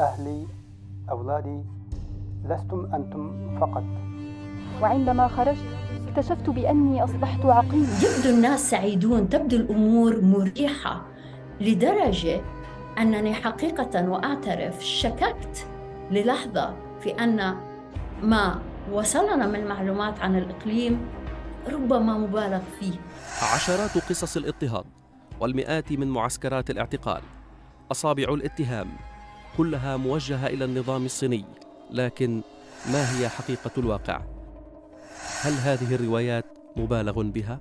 أهلي، أولادي، لستم أنتم فقط. وعندما خرجت اكتشفت بأني أصبحت عقيمة. يبدو الناس سعيدون، تبدو الأمور مريحة، لدرجة أنني حقيقة وأعترف شككت للحظة في أن ما وصلنا من معلومات عن الإقليم ربما مبالغ فيه. عشرات قصص الاضطهاد والمئات من معسكرات الاعتقال، أصابع الاتهام كلها موجهة إلى النظام الصيني، لكن ما هي حقيقة الواقع؟ هل هذه الروايات مبالغ بها؟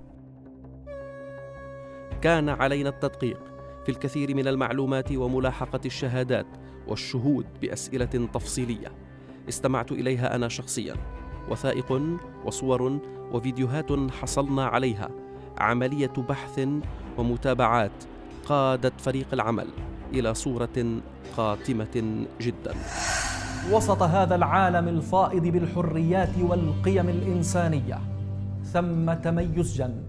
كان علينا التدقيق في الكثير من المعلومات وملاحقة الشهادات والشهود بأسئلة تفصيلية استمعت إليها أنا شخصياً، وثائق وصور وفيديوهات حصلنا عليها، عملية بحث ومتابعات قادت فريق العمل إلى صورة قاتمة جداً. وسط هذا العالم الفائض بالحريات والقيم الإنسانية ثمة من يسجن،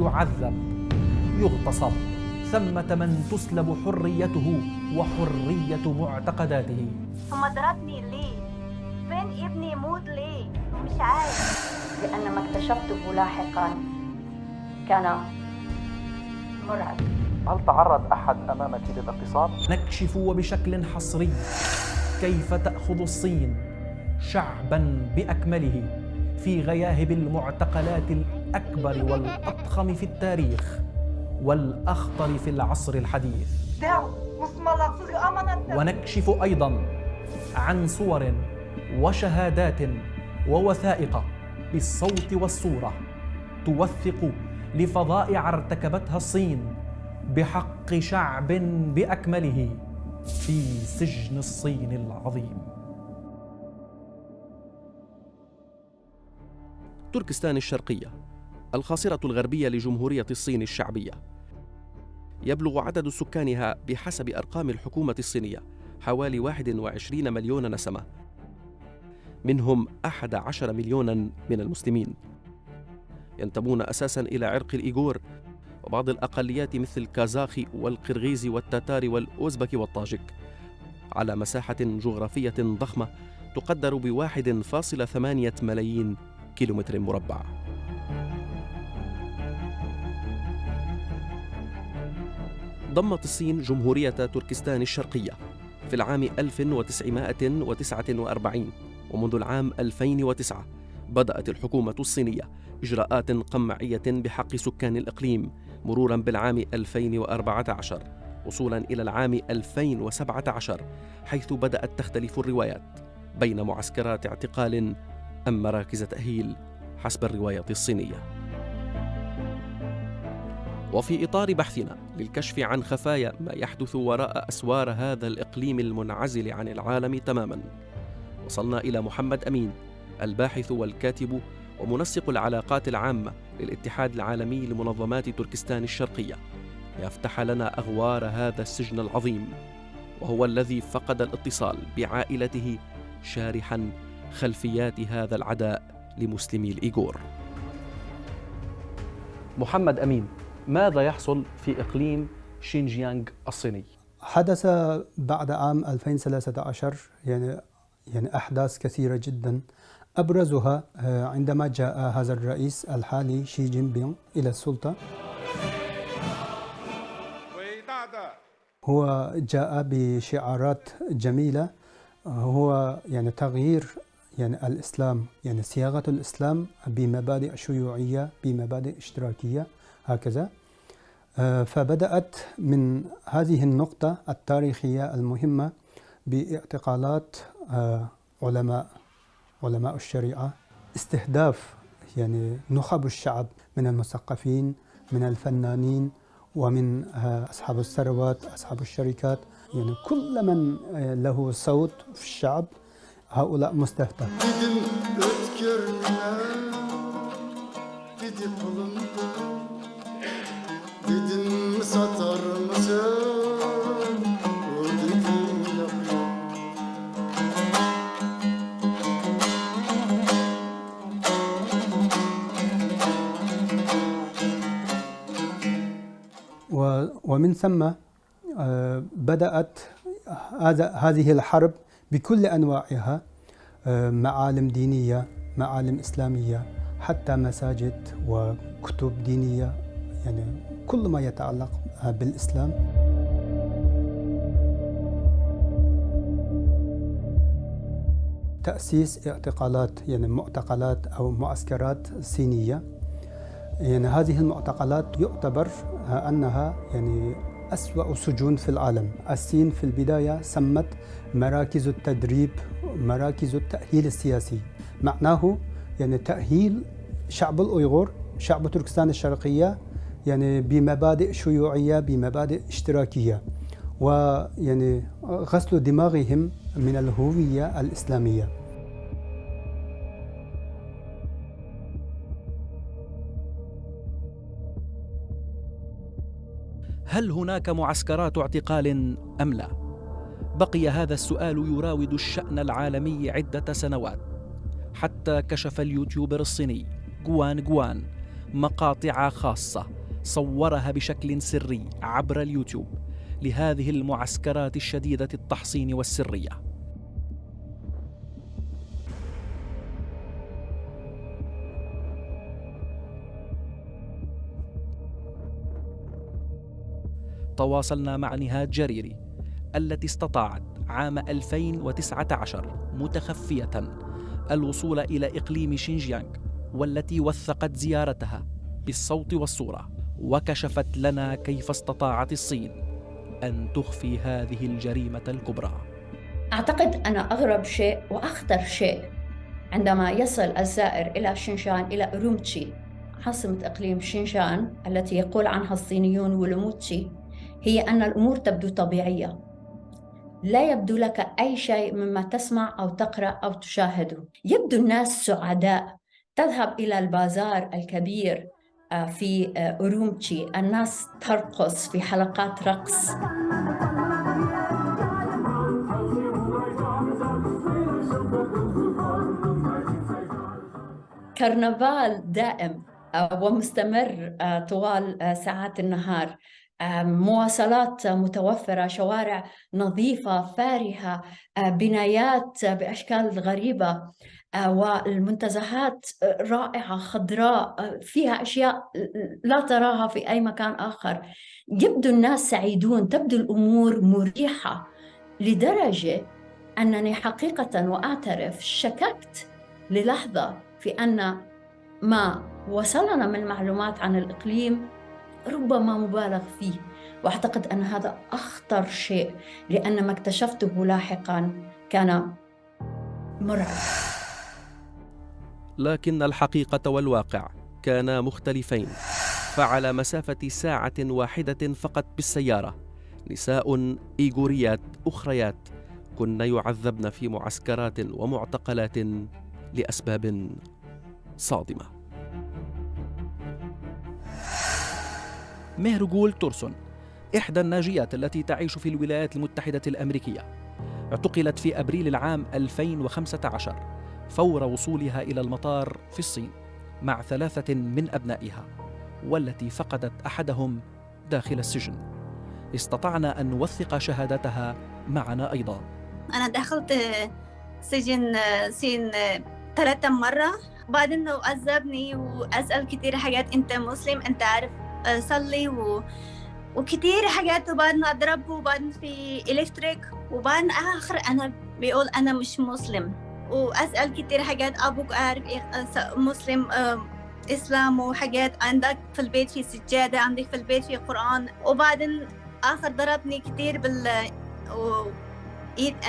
يعذب، يغتصب، ثمة من تسلب حريته وحرية معتقداته. ثم ضربني ليه؟ فين ابني يموت ليه؟ مش عارف. لأن ما اكتشفته لاحقاً كان مرعب. هل تعرض أحد أمامك للاغتصاب؟ نكشف وبشكل حصري كيف تأخذ الصين شعباً بأكمله في غياهب المعتقلات الأكبر والأضخم في التاريخ والأخطر في العصر الحديث. ونكشف أيضاً عن صور وشهادات ووثائق بالصوت والصورة توثق لفظائع ارتكبتها الصين بحق شعب بأكمله في سجن الصين العظيم. تركستان الشرقية، الخاصرة الغربية لجمهورية الصين الشعبية، يبلغ عدد سكانها بحسب أرقام الحكومة الصينية حوالي 21 مليون نسمة، منهم 11 مليونا من المسلمين ينتمون أساساً إلى عرق الإيغور وبعض الأقليات مثل الكازاخي والقرغيزي والتتاري والأوزبك والطاجك، على مساحة جغرافية ضخمة تقدر ب1.8 ملايين كيلومتر مربع. ضمت الصين جمهورية تركستان الشرقية في العام 1949، ومنذ العام 2009 بدأت الحكومة الصينية إجراءات قمعية بحق سكان الإقليم مروراً بالعام 2014 وصولاً إلى العام 2017، حيث بدأت تختلف الروايات بين معسكرات اعتقال أم مراكز تأهيل حسب الرواية الصينية. وفي إطار بحثنا للكشف عن خفايا ما يحدث وراء أسوار هذا الإقليم المنعزل عن العالم تماماً، وصلنا إلى محمد أمين، الباحث والكاتب ومنسق العلاقات العامة للاتحاد العالمي لمنظمات تركستان الشرقية، ليفتح لنا أغوار هذا السجن العظيم، وهو الذي فقد الاتصال بعائلته شارحاً خلفيات هذا العداء لمسلمي الإيغور. محمد أمين، ماذا يحصل في إقليم شينجيانغ الصيني؟ حدث بعد عام 2013 يعني أحداث كثيرة جدا، أبرزها عندما جاء هذا الرئيس الحالي شي جين بينغ إلى السلطة. هو جاء بشعارات جميلة، هو يعني تغيير يعني الإسلام، يعني صياغة الإسلام بمبادئ شيوعية بمبادئ اشتراكية هكذا. فبدأت من هذه النقطة التاريخية المهمة باعتقالات علماء الشريعة، استهداف يعني نخب الشعب من المثقفين، من الفنانين، ومن أصحاب الثروات، أصحاب الشركات، يعني كل من له صوت في الشعب هؤلاء مستهدف. ومن ثم بدأت هذه الحرب بكل أنواعها، معالم دينية، معالم إسلامية، حتى مساجد وكتب دينية، يعني كل ما يتعلق بالإسلام. تأسيس اعتقالات، يعني معتقلات أو معسكرات صينية. يعني هذه المعتقلات يعتبر أنها يعني أسوأ سجون في العالم. الصين في البداية سمت مراكز التدريب، مراكز التأهيل السياسي، معناه يعني تأهيل شعب الأيغور، شعب تركستان الشرقية، يعني بمبادئ شيوعية، بمبادئ اشتراكية، ويعني غسل دماغهم من الهوية الإسلامية. هل هناك معسكرات اعتقال أم لا؟ بقي هذا السؤال يراود الشأن العالمي عدة سنوات، حتى كشف اليوتيوبر الصيني جوان مقاطع خاصة صورها بشكل سري عبر اليوتيوب لهذه المعسكرات الشديدة التحصين والسرية. تواصلنا مع نهاد جريري التي استطاعت عام 2019 متخفية الوصول إلى إقليم شينجيانغ، والتي وثقت زيارتها بالصوت والصورة، وكشفت لنا كيف استطاعت الصين أن تخفي هذه الجريمة الكبرى. أعتقد أن أغرب شيء وأخطر شيء عندما يصل الزائر إلى شينجان، إلى أورومتشي عاصمة إقليم شينجان التي يقول عنها الصينيون ولوموتشي، هي أن الأمور تبدو طبيعية، لا يبدو لك أي شيء مما تسمع أو تقرأ أو تشاهده. يبدو الناس سعداء، تذهب إلى البازار الكبير في أورومتشي، الناس ترقص في حلقات رقص. كرنفال دائم ومستمر طوال ساعات النهار، مواصلات متوفرة، شوارع نظيفة فارهة، بنايات بأشكال غريبة، والمنتزهات رائعة خضراء فيها أشياء لا تراها في أي مكان آخر. يبدو الناس سعيدون، تبدو الأمور مريحة، لدرجة أنني حقيقة وأعترف شككت للحظة في أن ما وصلنا من معلومات عن الإقليم ربما مبالغ فيه، وأعتقد أن هذا أخطر شيء، لأن ما اكتشفته لاحقا كان مرعب. لكن الحقيقة والواقع كانا مختلفين، فعلى مسافة ساعة واحدة فقط بالسيارة نساء إيغوريات أخريات كن يعذبن في معسكرات ومعتقلات لأسباب صادمة. مهرجول تورسون إحدى الناجيات التي تعيش في الولايات المتحدة الأمريكية اعتقلت في أبريل العام 2015 فور وصولها إلى المطار في الصين مع 3 من أبنائها، والتي فقدت أحدهم داخل السجن. استطعنا أن نوثق شهادتها معنا أيضا. أنا دخلت سجن صين 3 مرة، بعد إنه عذبني وأسأل كتير حاجات، أنت مسلم، أنت عارف صلي وكتير حاجات، وبعدين أضرب، وبعدين في إلكتريك، وبعدين آخر أنا بيقول أنا مش مسلم، وأسأل كتير حاجات، أبوك عارف مسلم إسلام وحاجات، عندك في البيت في سجادة، عندك في البيت في قرآن، وبعدين آخر ضربني كتير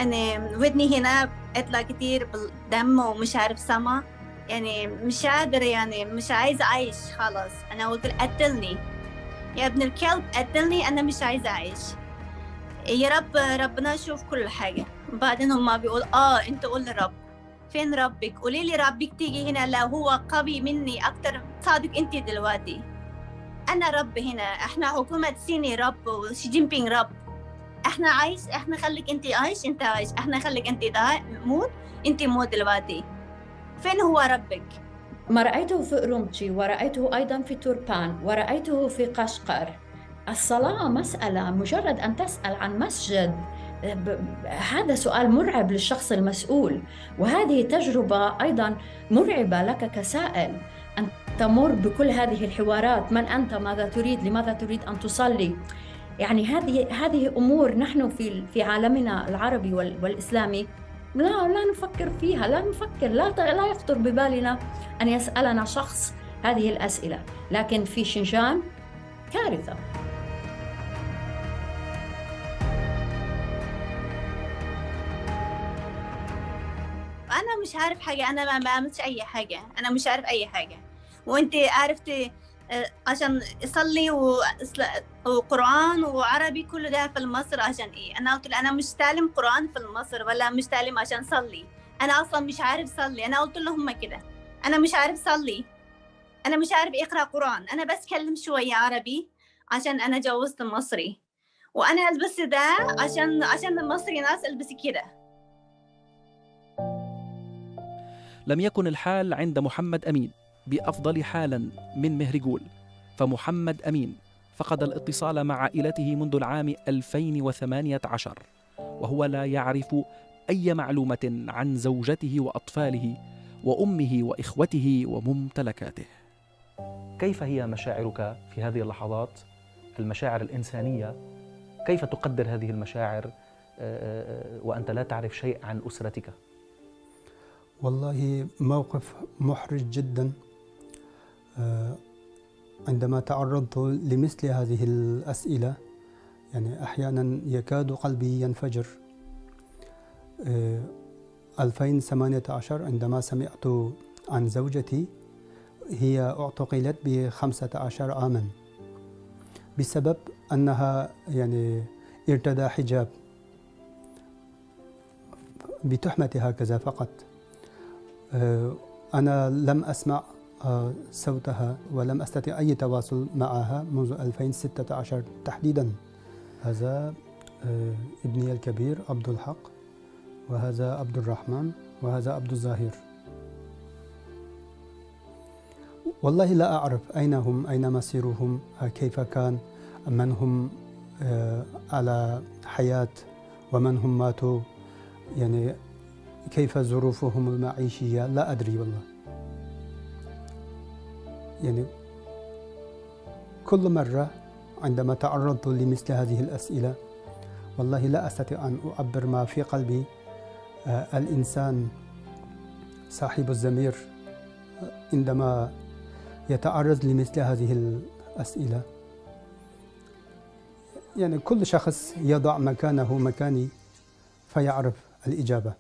أنا ودني هنا اطلع كتير بالدم ومش عارف سما، يعني مش قادر، يعني مش عايزة أعيش خلاص. أنا قلت قتلني يا ابن الكلب، قتلني، أنا مش عايزة أعيش يا رب، ربنا يشوف كل حاجة. بعدين هما بيقول أنت قول لرب، فين ربك؟ قولي لي ربك تيجي هنا، لو هو قوي مني أكتر صادق أنت دلوقتي، أنا رب هنا، إحنا حكومة صيني رب، وشي جين بينغ رب، إحنا عايش، إحنا خليك أنت عايش، أنت عايش، إحنا خليك أنت موت، أنت موت دلوقتي، فين هو ربك؟ ما رأيته في أورومتشي، ورأيته أيضا في توربان، ورأيته في قشقر. الصلاة مسألة، مجرد أن تسأل عن مسجد هذا سؤال مرعب للشخص المسؤول، وهذه تجربة أيضا مرعبة لك كسائل أن تمر بكل هذه الحوارات. من أنت؟ ماذا تريد؟ لماذا تريد أن تصلي؟ يعني هذه أمور نحن في عالمنا العربي والإسلامي لا نفكر فيها، لا يخطر ببالنا أن يسألنا شخص هذه الأسئلة، لكن في شنجان كارثة. أنا مش عارف حاجة، أنا ما عملتش أي حاجة، أنا مش عارف أي حاجة. وأنت عرفتي عشان أصلي وقرآن وعربي كل ده في مصر عشان إيه؟ أنا قلت له أنا مش تعلم قرآن في مصر ولا مش تعلم عشان صلي، أنا أصلا مش عارف صلي. أنا قلت لهم كده، أنا مش عارف صلي، أنا مش عارف أقرأ قرآن، أنا بس كلم شوية عربي عشان أنا جوزت مصري، وأنا ألبس ده عشان المصري ناس ألبس كده. لم يكن الحال عند محمد أمين بأفضل حالا من مهرجول، فمحمد أمين فقد الاتصال مع عائلته منذ العام 2018، وهو لا يعرف أي معلومة عن زوجته وأطفاله وأمه وإخوته وممتلكاته. كيف هي مشاعرك في هذه اللحظات، المشاعر الإنسانية؟ كيف تقدر هذه المشاعر وأنت لا تعرف شيء عن أسرتك؟ والله موقف محرج جدا. عندما تعرضت لمثل هذه الأسئلة يعني أحيانا يكاد قلبي ينفجر. 2018 عندما سمعت عن زوجتي، هي اعتقلت ب15 عاما بسبب أنها يعني ارتدى حجاب، بتهمة هكذا فقط. أنا لم أسمع صوتها ولم أستطع أي تواصل معها منذ 2016 تحديدا. هذا ابني الكبير عبد الحق، وهذا عبد الرحمن، وهذا عبد الظاهر. والله لا أعرف أين هم، أين مصيرهم، كيف كان، من هم على حياة ومن هم ماتوا، يعني كيف ظروفهم المعيشية، لا أدري والله. يعني كل مرة عندما تعرضت لمثل هذه الأسئلة والله لا أستطيع أن أعبر ما في قلبي. الإنسان صاحب الضمير عندما يتعرض لمثل هذه الأسئلة، يعني كل شخص يضع مكانه مكاني فيعرف الإجابة.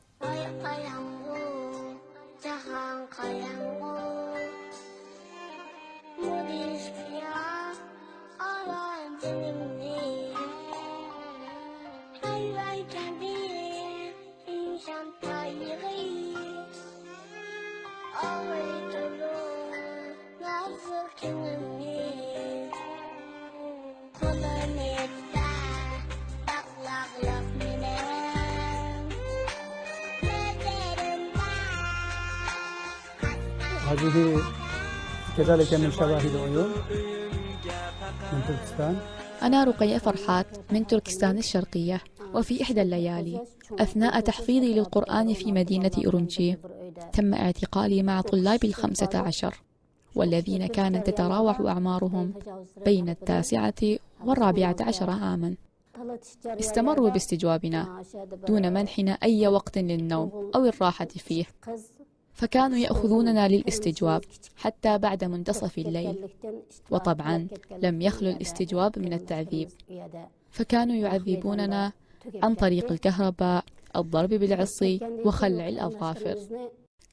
هذه كذلك من شواهد عيون من تركستان. أنا رقية فرحات من تركستان الشرقية، وفي إحدى الليالي أثناء تحفيظي للقرآن في مدينة أورنجي تم اعتقالي مع طلاب 15 والذين كانت تتراوح أعمارهم بين 9 و14 عاما. استمروا باستجوابنا دون منحنا أي وقت للنوم أو الراحة فيه، فكانوا يأخذوننا للاستجواب حتى بعد منتصف الليل، وطبعا لم يخلو الاستجواب من التعذيب، فكانوا يعذبوننا عن طريق الكهرباء، الضرب بالعصي وخلع الأظافر،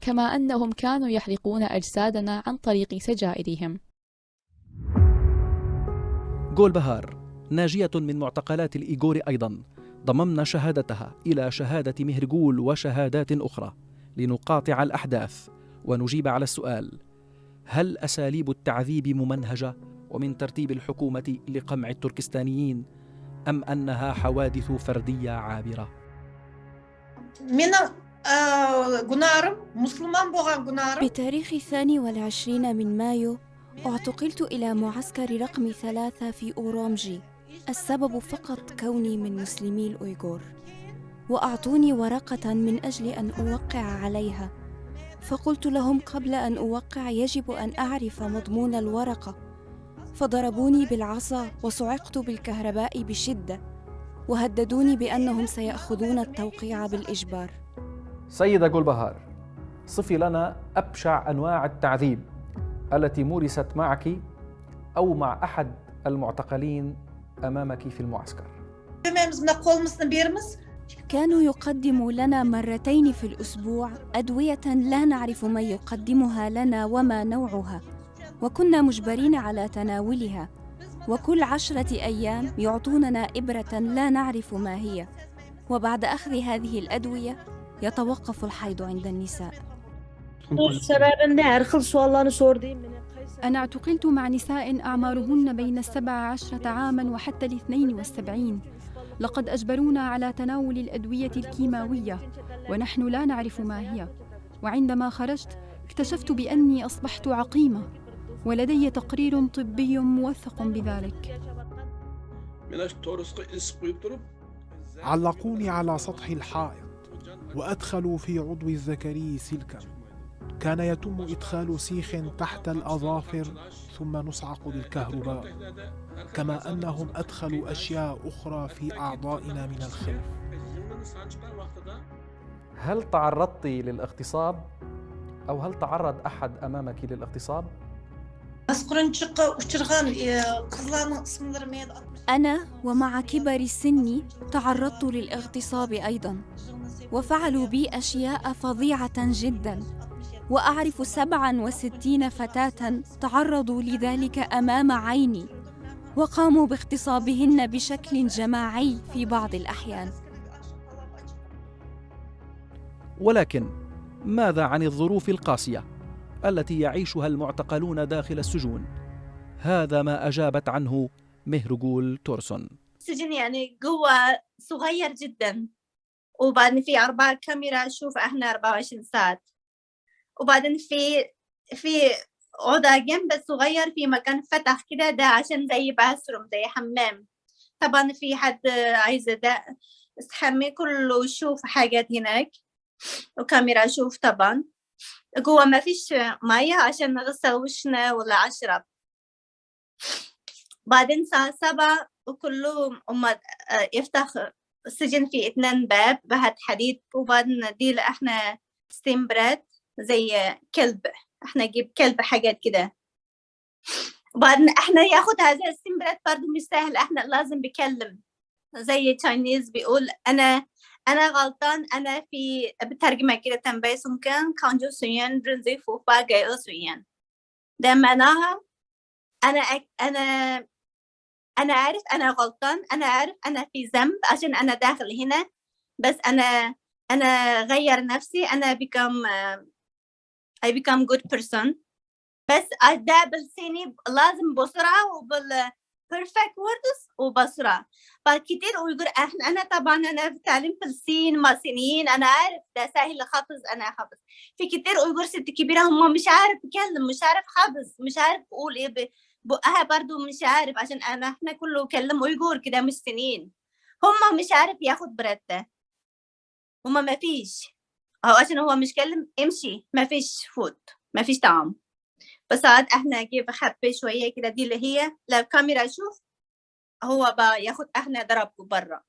كما أنهم كانوا يحرقون أجسادنا عن طريق سجائرهم. جولبهار ناجية من معتقلات الإيغور أيضا ضممنا شهادتها إلى شهادة مهرجول وشهادات أخرى لنقاطع الأحداث ونجيب على السؤال: هل أساليب التعذيب ممنهجة ومن ترتيب الحكومة لقمع التركستانيين، أم أنها حوادث فردية عابرة؟ بتاريخ 22 من مايو اعتقلت إلى معسكر رقم 3 في أورومجي السبب فقط كوني من مسلمي الأويغور، وأعطوني ورقة من أجل أن أوقع عليها، فقلت لهم قبل أن أوقع يجب أن أعرف مضمون الورقة، فضربوني بالعصا وصعقت بالكهرباء بشدة، وهددوني بأنهم سيأخذون التوقيع بالإجبار. سيدة جولبهار، صفي لنا أبشع أنواع التعذيب التي مورست معك أو مع أحد المعتقلين أمامك في المعسكر. كانوا يقدموا لنا مرتين في الأسبوع أدوية لا نعرف من يقدمها لنا وما نوعها، وكنا مجبرين على تناولها، وكل 10 أيام يعطوننا إبرة لا نعرف ما هي، وبعد أخذ هذه الأدوية يتوقف الحيض عند النساء. أنا اعتقلت مع نساء أعمارهن بين 17 عاماً وحتى 72. لقد أجبرونا على تناول الأدوية الكيماوية ونحن لا نعرف ما هي، وعندما خرجت اكتشفت بأني أصبحت عقيمة، ولدي تقرير طبي موثق بذلك. علقوني على سطح الحائط وأدخلوا في عضو الذكري سلكا، كان يتم إدخال سيخ تحت الأظافر ثم نصعق بالكهرباء، كما أنهم أدخلوا أشياء أخرى في أعضائنا من الخلف. هل تعرضت للاغتصاب أو هل تعرض أحد أمامك للاغتصاب؟ أنا ومع كبر السن تعرضت للاغتصاب أيضاً، وفعلوا بي أشياء فظيعة جداً، وأعرف 67 فتاة تعرضوا لذلك أمام عيني، وقاموا باغتصابهن بشكل جماعي في بعض الأحيان. ولكن ماذا عن الظروف القاسية التي يعيشها المعتقلون داخل السجون؟ هذا ما أجابت عنه مهرجول تورسون. السجن يعني جوا صغير جدا، وبعدين في 4 كاميرا شوف احنا 24 ساعة، وبعدين في أوضة جنب صغير في مكان فتح كده، ده عشان زي باثروم زي حمام. طبعا في حد عايز ده استحمي كله يشوف حاجات هناك، وكاميرا شوف. طبعا جوا ما فيش مية عشان نغسل وشنا ولا أشرب. بعدين الساعة 7 وكلهم يفتح السجن في 2 باب بهاد حديد، وبعدين نديل احنا ستيم بريد زي كلب، احنا نجيب كلب حاجات كده. وبعدين احنا ياخد هذا الستيم بريد برضه مش سهل، احنا لازم بكلم زي تشاينيز بيقول انا غلطان، انا في بترجمة كده تنبيه سمكان كانجو سويان برنزي فوفا جايو سويان، ده معناها أنا عارف أنا غلطان، أنا عارف أنا في ذنب عشان أنا داخل هنا، بس أنا غير نفسي، أنا I become good person، بس ده بالصيني لازم بسرعة perfect words وبسرعة. فكتير ويقول أنا طبعا أنا في تعليم في الصين مع صينيين، أنا عارف ده سهل حافظ، أنا حافظ. في كتير ويقول ست كبيرة هم مش عارف يتكلم، مش عارف حافظ، مش عارف يقول إيه بقها برضو مش عارف، عشان احنا كله كلم ويقول كده مش سنين، هم مش عارف ياخد برده، هم ما فيش عشان هو مش كلم امشي، ما فيش فود، ما فيش طعام. بس ساعات احنا نجيب حبه شويه كده، دي اللي هي لو الكاميرا شوف هو بقى ياخد احنا ضربه برا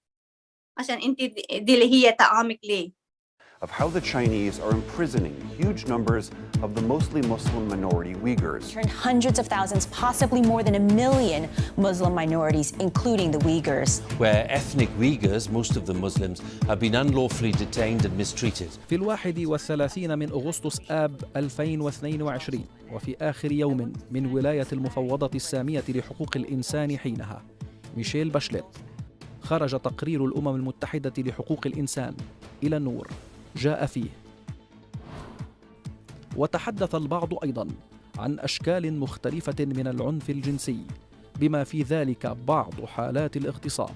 عشان انت دي اللي هي طعامك ليه. Of how the Chinese are imprisoning huge numbers of the mostly Muslim minority Uyghurs. Hundreds of thousands, possibly more than 1 million Muslim minorities, including the Uyghurs. Where ethnic Uyghurs, most of them Muslims, have been unlawfully detained and mistreated. في 31 من أغسطس آب 2022 وفي آخر يوم من ولاية المفوضة السامية لحقوق الإنسان حينها ميشيل باشليت، خرج تقرير الأمم المتحدة لحقوق الإنسان إلى النور. جاء فيه وتحدث البعض أيضاً عن أشكال مختلفة من العنف الجنسي، بما في ذلك بعض حالات الاغتصاب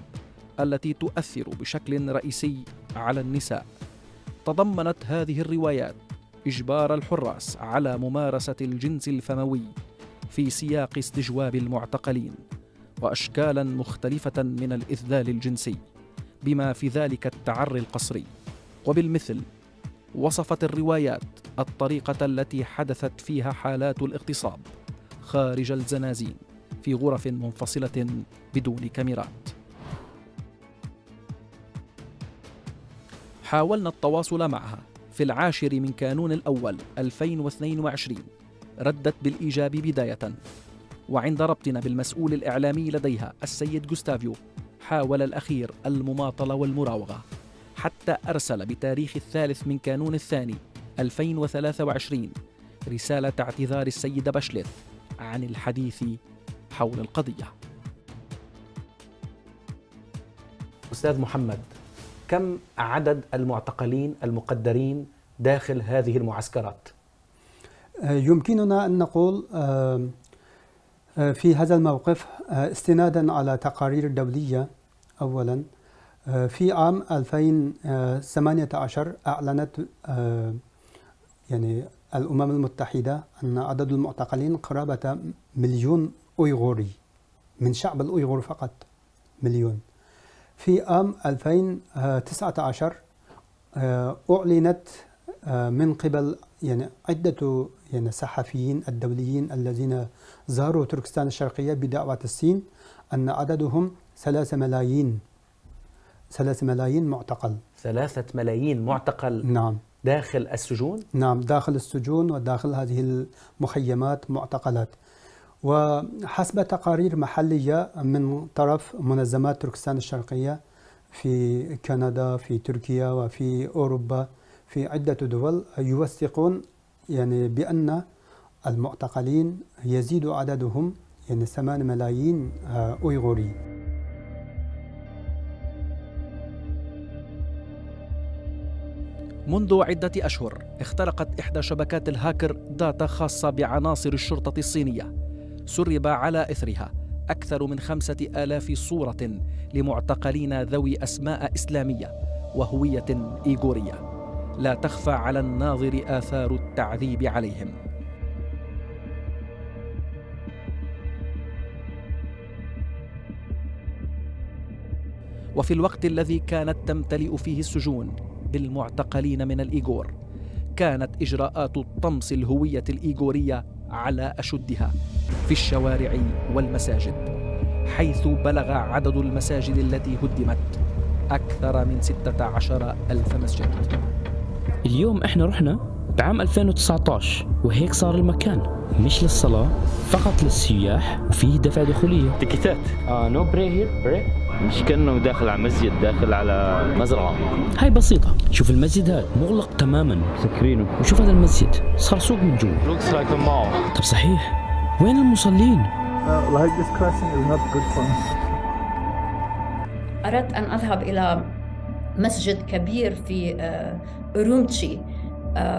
التي تؤثر بشكل رئيسي على النساء. تضمنت هذه الروايات إجبار الحراس على ممارسة الجنس الفموي في سياق استجواب المعتقلين، وأشكالا مختلفة من الإذلال الجنسي، بما في ذلك التعري القسري. وبالمثل وصفت الروايات الطريقة التي حدثت فيها حالات الاغتصاب خارج الزنازين في غرف منفصلة بدون كاميرات. حاولنا التواصل معها في 10 من كانون الأول 2022، ردت بالإيجاب بداية، وعند ربطنا بالمسؤول الإعلامي لديها السيد جوستافيو حاول الأخير المماطلة والمراوغة، حتى أرسل بتاريخ 3 من كانون الثاني 2023 رسالة اعتذار السيدة باشلت عن الحديث حول القضية. أستاذ محمد، كم عدد المعتقلين المقدرين داخل هذه المعسكرات؟ يمكننا أن نقول في هذا الموقف استنادا على تقارير دولية، أولا في عام 2018 أعلنت يعني الأمم المتحدة أن عدد المعتقلين قرابة 1,000,000 أويغوري من شعب الأويغور فقط 1,000,000. في عام 2019 أعلنت من قبل عدة صحفيين الدوليين الذين زاروا تركستان الشرقية بدعوة الصين أن عددهم 3 ملايين معتقل. 3 ملايين معتقل؟ نعم. داخل السجون؟ نعم، داخل السجون وداخل هذه المخيمات معتقلات. وحسب تقارير محلية من طرف منظمات تركستان الشرقية في كندا، في تركيا، وفي أوروبا، في عدة دول، يوثقون بأن المعتقلين يزيد عددهم 8 ملايين أويغوري. منذ عدة أشهر اخترقت إحدى شبكات الهاكر داتا خاصة بعناصر الشرطة الصينية، سرب على إثرها أكثر من 5,000 صورة لمعتقلين ذوي أسماء إسلامية وهوية إيغورية، لا تخفى على الناظر آثار التعذيب عليهم. وفي الوقت الذي كانت تمتلئ فيه السجون بالمعتقلين من الإيغور، كانت إجراءات طمس الهوية الإيغورية على أشدها في الشوارع والمساجد، حيث بلغ عدد المساجد التي هدمت أكثر من 16,000 مسجد. اليوم احنا رحنا بعام 2019 وهيك صار المكان مش للصلاة فقط للسياح، وفيه دفع دخولية. تيكيتات. نو بري هير بري، مش كأنه داخل على مسجد، داخل على مزرعة. هاي بسيطة، شوف المسجد هذا مغلق تماما سكرينه، وشوف هذا المسجد صار سوق من جوا. looks like a mall. طب صحيح، وين المصلين؟ Like this crossing is not good for us. أردت أن أذهب إلى مسجد كبير في أورومتشي،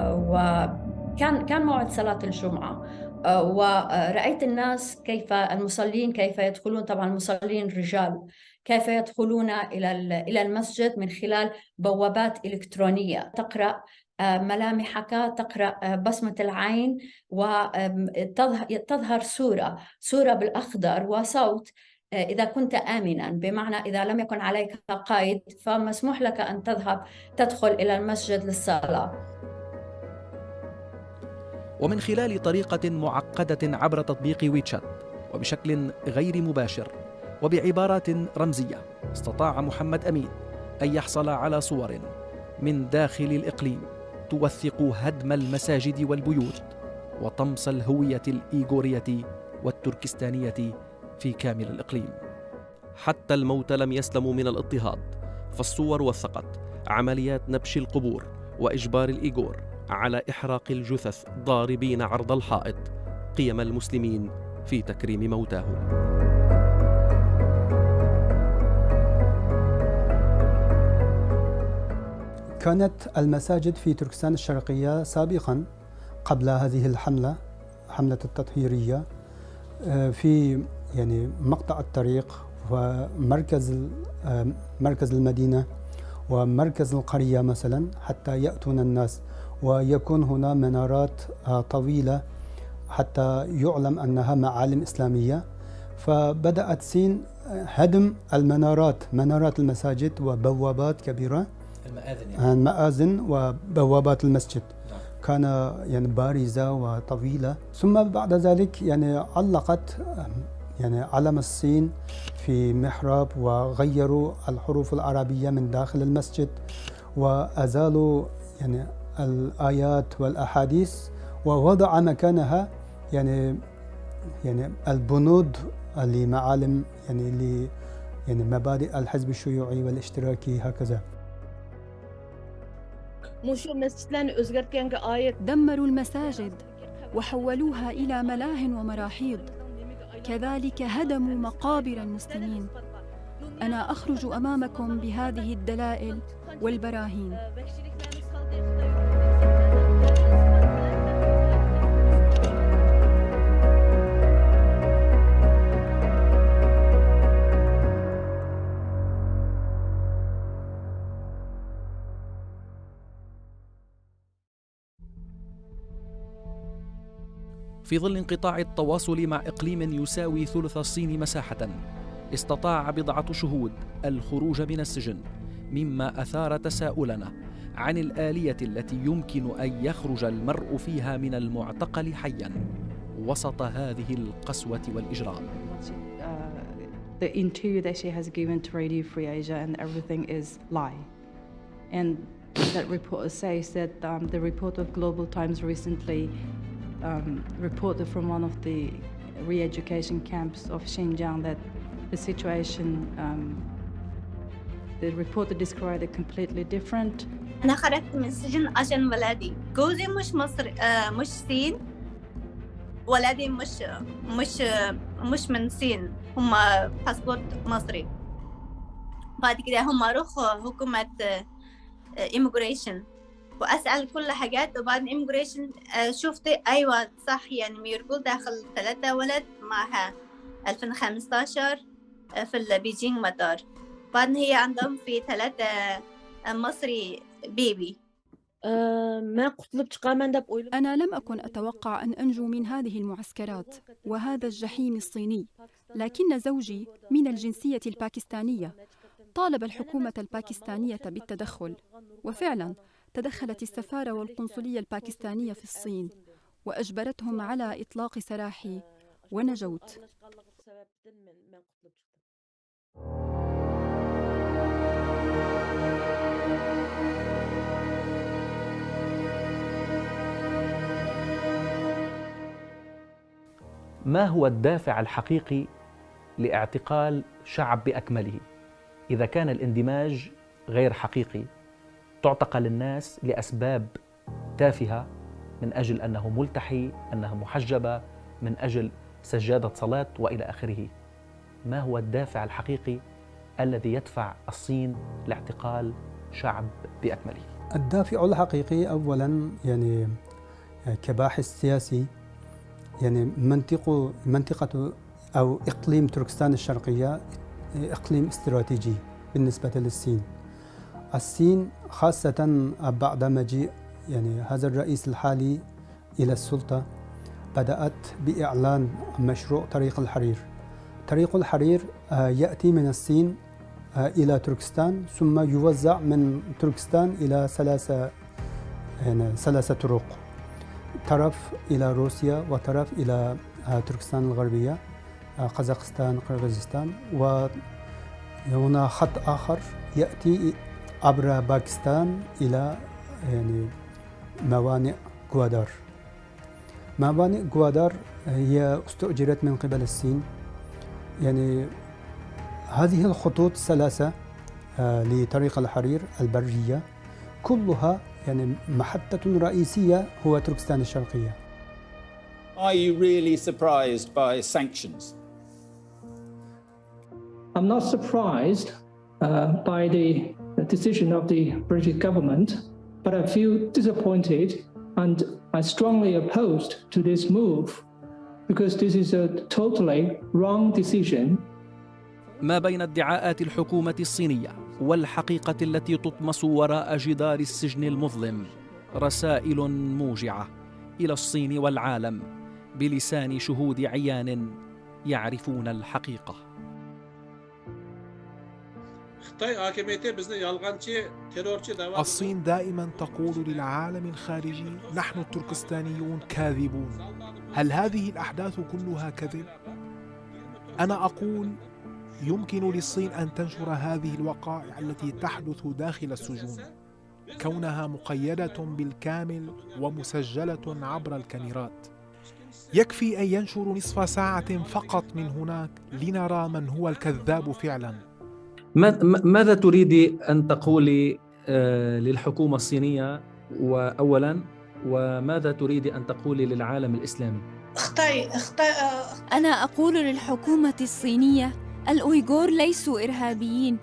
وكان موعد صلاة الجمعة، ورأيت الناس المصلين كيف يدخلون، طبعا المصلين رجال، كيف يدخلون إلى المسجد من خلال بوابات إلكترونية، تقرأ ملامحك، تقرأ بصمة العين، وتظهر صورة بالأخضر وصوت إذا كنت آمنا، بمعنى إذا لم يكن عليك قيد فمسموح لك أن تدخل إلى المسجد للصلاة. ومن خلال طريقة معقدة عبر تطبيق ويتشات، وبشكل غير مباشر وبعبارات رمزية، استطاع محمد أمين أن يحصل على صور من داخل الإقليم توثق هدم المساجد والبيوت وطمس الهوية الإيغورية والتركستانية في كامل الإقليم. حتى الموت لم يسلموا من الاضطهاد، فالصور وثقت عمليات نبش القبور وإجبار الإيغور على إحراق الجثث ضاربين عرض الحائط، قيم المسلمين في تكريم موتاهم. كانت المساجد في تركستان الشرقية سابقا قبل هذه حملة التطهيرية في مقطع الطريق ومركز المدينة ومركز القرية مثلا، حتى يأتون الناس، ويكون هنا منارات طويلة حتى يعلم أنها معالم إسلامية. فبدأت الصين هدم منارات المساجد وبوابات كبيرة، المآذن وبوابات المسجد كان يعني بارزة وطويلة. ثم بعد ذلك يعني علقت يعني علم الصين في محراب، وغيروا الحروف العربية من داخل المسجد، وأزالوا يعني الآيات والأحاديث، ووضع مكانها يعني البنود لمعالم يعني مبادئ الحزب الشيوعي والاشتراكي هكذا. دمروا المساجد وحولوها إلى ملاهٍ ومراحيض، كذلك هدموا مقابر المسلمين. أنا أخرج أمامكم بهذه الدلائل والبراهين. في ظل انقطاع التواصل مع إقليم يساوي ثلث الصين مساحة، استطاع بضعة شهود الخروج من السجن، مما أثار تساؤلنا عن الآلية التي يمكن أن يخرج المرء فيها من المعتقل حياً وسط هذه القسوة والإجرام. The interview that she has given to Radio Free Asia and everything is lie. And that report says that the report of Global Times recently reported from one of the re-education camps of Xinjiang that the situation, the report described it completely different. أنا خرجت من السجن عشان ولادي. جوزي مش مصري، مش صين. ولادي مش من صين، هم باسبورت مصري. بعد كده هم روحوا حكومة immigration وأسأل كل حاجات، وبعد immigration شفت أيوة صح يعني ميرقول داخل 3 ولد معها 2015 في بيجينغ مطار. بعد هي عندهم في 3 مصري بيبي. أنا لم أكن أتوقع أن أنجو من هذه المعسكرات وهذا الجحيم الصيني، لكن زوجي من الجنسية الباكستانية طالب الحكومة الباكستانية بالتدخل، وفعلاً تدخلت السفارة والقنصلية الباكستانية في الصين وأجبرتهم على إطلاق سراحي ونجوت. ما هو الدافع الحقيقي لاعتقال شعب بأكمله؟ إذا كان الاندماج غير حقيقي، تعتقل الناس لأسباب تافهة، من أجل أنه ملتحي، أنها محجبة، من أجل سجادة صلاة وإلى آخره. ما هو الدافع الحقيقي الذي يدفع الصين لاعتقال شعب بأكمله؟ الدافع الحقيقي أولاً يعني كباحث سياسي، يعني منطقة أو إقليم تركستان الشرقية إقليم استراتيجي بالنسبة للصين. الصين خاصة بعد مجيء يعني هذا الرئيس الحالي إلى السلطة بدأت بإعلان مشروع طريق الحرير. طريق الحرير يأتي من الصين إلى تركستان، ثم يوزع من تركستان إلى 3 طرق، طرف إلى روسيا وطرف إلى تركستان الغربية، قزاقستان، قرغيزستان، وهنا خط آخر يأتي عبر باكستان إلى يعني موانئ غوادار. موانئ غوادار هي استؤجرت من قبل الصين. يعني هذه الخطوط 3 لطريق الحرير البرية كلها يعني محطة رئيسية هو تركستان الشرقية. Are you really surprised by sanctions? I'm not surprised by the decision of the British government, but I feel disappointed and I strongly opposed to this move because this is a totally wrong decision. ما بين ادعاءات الحكومة الصينية والحقيقة التي تطمس وراء جدار السجن المظلم رسائل موجعة إلى الصين والعالم بلسان شهود عيان يعرفون الحقيقة. الصين دائما تقول للعالم الخارجي: نحن التركستانيون كاذبون. هل هذه الأحداث كلها كذب؟ أنا أقول يمكن للصين أن تنشر هذه الوقائع التي تحدث داخل السجون، كونها مقيدة بالكامل ومسجلة عبر الكاميرات. يكفي أن ينشروا نصف ساعة فقط من هناك لنرى من هو الكذاب فعلا. ماذا تريد أن تقولي للحكومة الصينية أولا، وماذا تريد أن تقولي للعالم الإسلامي؟ أنا أقول للحكومة الصينية: الأويغور ليسوا إرهابيين،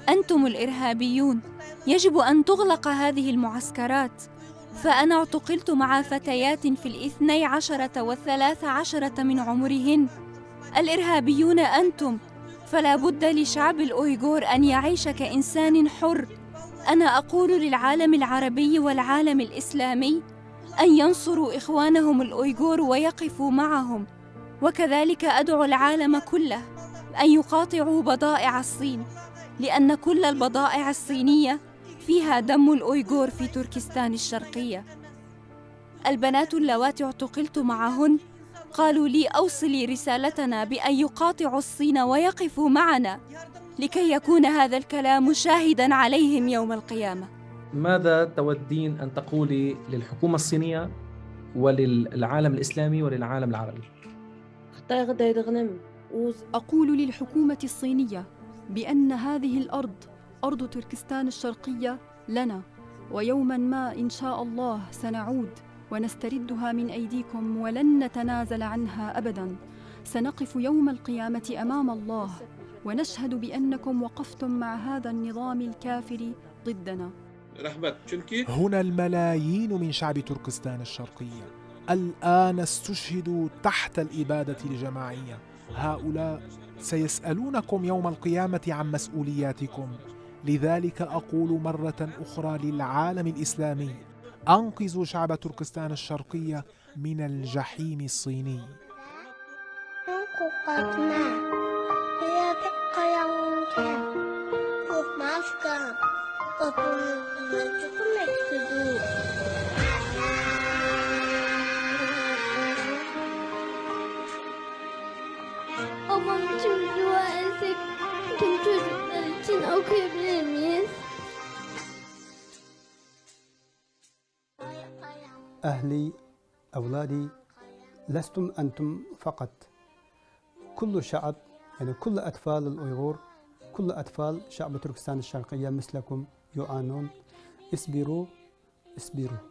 أنتم الإرهابيون. يجب أن تغلق هذه المعسكرات، فأنا اعتقلت مع فتيات في 12 و13 من عمرهن. الإرهابيون أنتم، فلا بد لشعب الأويغور أن يعيش كإنسان حر. أنا أقول للعالم العربي والعالم الإسلامي أن ينصروا إخوانهم الأويغور ويقفوا معهم، وكذلك أدعو العالم كله أن يقاطعوا بضائع الصين، لأن كل البضائع الصينية فيها دم الأويغور في تركستان الشرقية. البنات اللواتي اعتقلت معهن قالوا لي: أوصلي رسالتنا بأن يقاطعوا الصين ويقفوا معنا، لكي يكون هذا الكلام شاهداً عليهم يوم القيامة. ماذا تودين أن تقولي للحكومة الصينية وللعالم الإسلامي وللعالم العربي؟ أقول للحكومة الصينية بأن هذه الأرض، أرض تركستان الشرقية، لنا، ويوماً ما إن شاء الله سنعود ونستردها من أيديكم، ولن نتنازل عنها أبداً. سنقف يوم القيامة أمام الله ونشهد بأنكم وقفتم مع هذا النظام الكافر ضدنا. هنا الملايين من شعب تركستان الشرقية الآن استشهدوا تحت الإبادة الجماعية. هؤلاء سيسألونكم يوم القيامة عن مسؤولياتكم. لذلك أقول مرة أخرى للعالم الإسلامي: أنقذوا شعب تركستان الشرقية من الجحيم الصيني. Babam tüm dua etsek tüm çocuklar için okuyabilir miyiz? أهلي، أولادي، لستم أنتم فقط، كل شعب، يعني كل أطفال الأويغور، كل أطفال شعب تركستان الشرقية مثلكم يعانون. اصبروا اصبروا.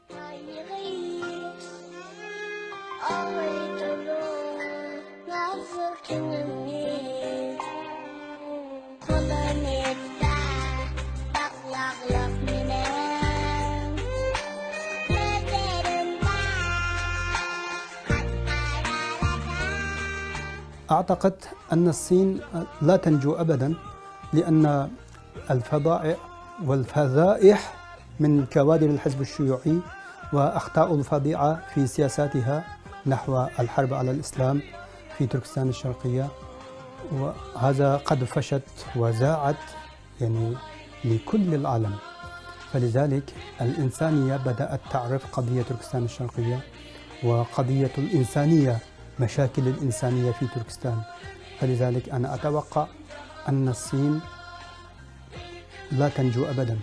أعتقد أن الصين لا تنجو أبداً، لأن الفضائع والفضائح من كوادر الحزب الشيوعي وأخطاء الفظيعة في سياساتها نحو الحرب على الإسلام في تركستان الشرقية، وهذا قد فشت وزاعت يعني لكل العالم. فلذلك الإنسانية بدأت تعرف قضية تركستان الشرقية وقضية الإنسانية، مشاكل الإنسانية في تركستان. فلذلك أنا أتوقع أن الصين لا تنجو أبداً.